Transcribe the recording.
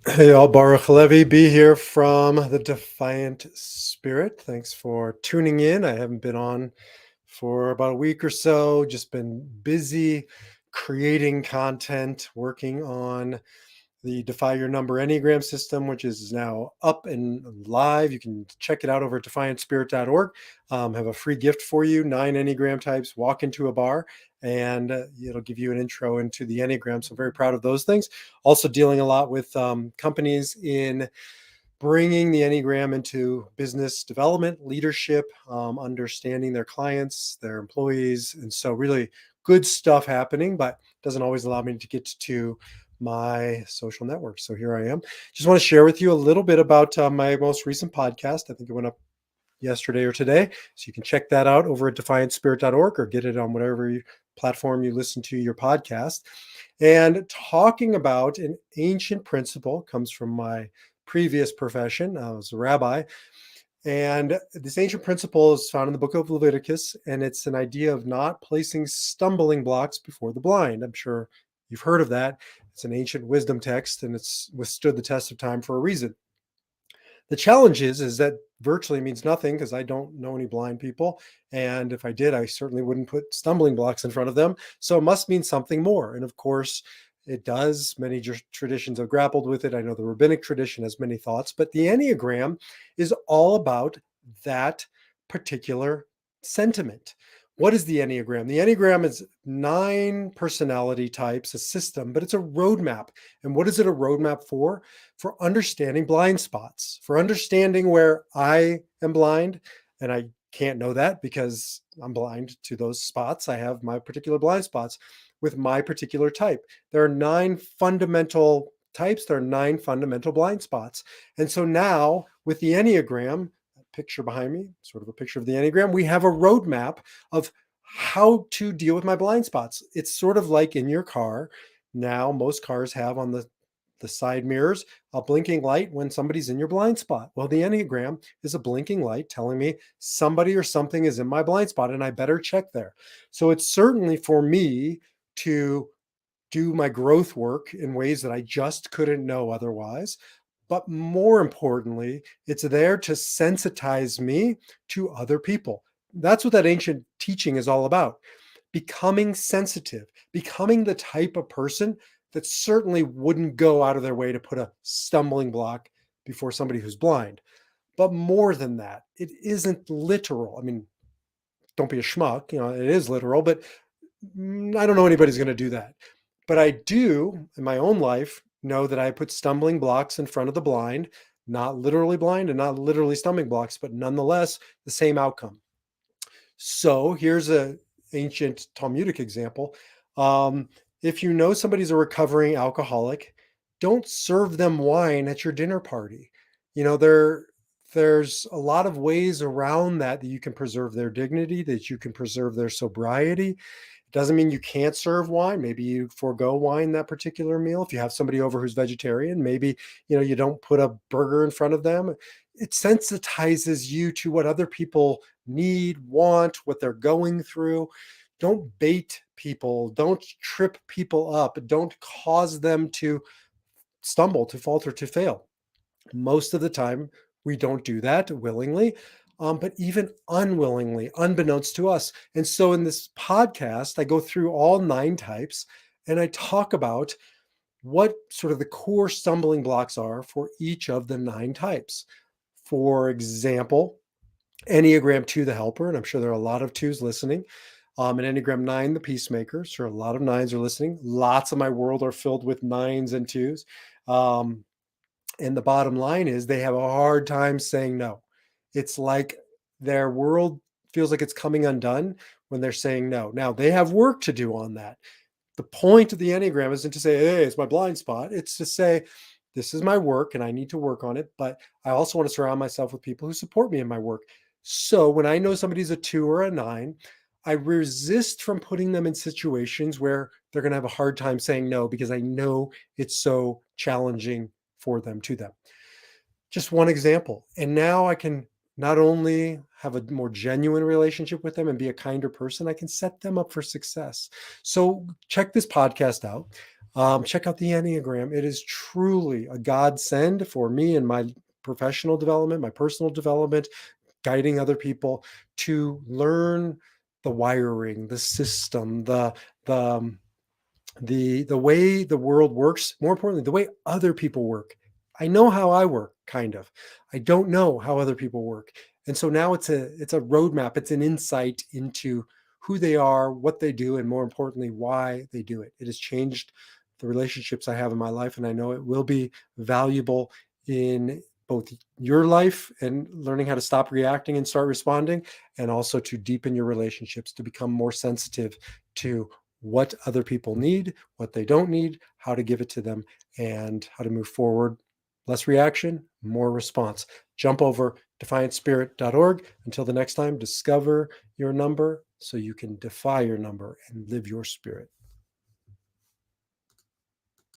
Hey, all, Baruch Levy, be here from the Defiant Spirit. Thanks for tuning in. I haven't been on for about a week or so, just been busy creating content, working on the Defy Your Number Enneagram system, which is now up and live. You can check it out over at defiantspirit.org. Have a free gift for you, 9 Enneagram types. Walk into a bar and it'll give you an intro into the Enneagram. So I'm very proud of those things. Also dealing a lot with companies in bringing the Enneagram into business development, leadership, understanding their clients, their employees. And so really good stuff happening, but doesn't always allow me to get to my social network. So here I am. Just want to share with you a little bit about my most recent podcast. I think it went up yesterday or today. So you can check that out over at defiantspirit.org or get it on whatever platform you listen to your podcast. And talking about an ancient principle comes from my previous profession. I was a rabbi. And this ancient principle is found in the book of Leviticus, and it's an idea of not placing stumbling blocks before the blind. I'm sure you've heard of that. It's an ancient wisdom text, and it's withstood the test of time for a reason. The challenge is that virtually means nothing because I don't know any blind people. And if I did, I certainly wouldn't put stumbling blocks in front of them. So it must mean something more. And of course, it does. Many traditions have grappled with it. I know the rabbinic tradition has many thoughts, but the Enneagram is all about that particular sentiment. What is the Enneagram? The Enneagram is 9 personality types, a system, but it's a roadmap. And what is it a roadmap for? For understanding blind spots, for understanding where I am blind. And I can't know that because I'm blind to those spots. I have my particular blind spots with my particular type. There are 9 fundamental types. There are 9 fundamental blind spots. And so now with the Enneagram, picture behind me, sort of a picture of the Enneagram, we have a roadmap of how to deal with my blind spots. It's sort of like in your car. Now, most cars have on the side mirrors a blinking light when somebody's in your blind spot. Well, the Enneagram is a blinking light telling me somebody or something is in my blind spot and I better check there. So it's certainly for me to do my growth work in ways that I just couldn't know otherwise. But more importantly, it's there to sensitize me to other people. That's what that ancient teaching is all about. Becoming sensitive, becoming the type of person that certainly wouldn't go out of their way to put a stumbling block before somebody who's blind. But more than that, it isn't literal. I mean, don't be a schmuck, it is literal, but I don't know anybody's going to do that. But I do in my own life know that I put stumbling blocks in front of the blind, not literally blind and not literally stumbling blocks, but nonetheless the same outcome. So here's an ancient Talmudic example. If you know somebody's a recovering alcoholic, don't serve them wine at your dinner party. There's a lot of ways around that you can preserve their dignity, that you can preserve their sobriety. It doesn't mean you can't serve wine. Maybe you forego wine that particular meal. If you have somebody over who's vegetarian, maybe you don't put a burger in front of them. It sensitizes you to what other people need, want, what they're going through. Don't bait people. Don't trip people up. Don't cause them to stumble, to falter, to fail. Most of the time, we don't do that willingly, but even unwillingly, unbeknownst to us. And so in this podcast, I go through all 9 types and I talk about what sort of the core stumbling blocks are for each of the 9 types. For example, Enneagram 2, the helper, and I'm sure there are a lot of 2s listening. And Enneagram 9, the peacemaker. Sure, a lot of 9s are listening. Lots of my world are filled with 9s and 2s. And the bottom line is they have a hard time saying no. It's like their world feels like it's coming undone when they're saying no. Now, they have work to do on that. The point of the Enneagram isn't to say, hey, it's my blind spot. It's to say, this is my work and I need to work on it. But I also want to surround myself with people who support me in my work. So when I know somebody's a 2 or a 9, I resist from putting them in situations where they're going to have a hard time saying no because I know it's so challenging for them, to them. Just one example. And now I can not only have a more genuine relationship with them and be a kinder person, I can set them up for success. So check this podcast out. Check out the Enneagram. It is truly a godsend for me and my professional development, my personal development, guiding other people to learn the wiring, the system, the the way the world works, more importantly, the way other people work. I know how I work, kind of. I don't know how other people work. And so now it's a roadmap, it's an insight into who they are, what they do, and more importantly, why they do it. It has changed the relationships I have in my life, and I know it will be valuable in both your life and learning how to stop reacting and start responding, and also to deepen your relationships, to become more sensitive to what other people need, what they don't need, how to give it to them, and how to move forward. Less reaction, more response. Jump over defiantspirit.org. Until the next time, discover your number so you can defy your number and live your spirit.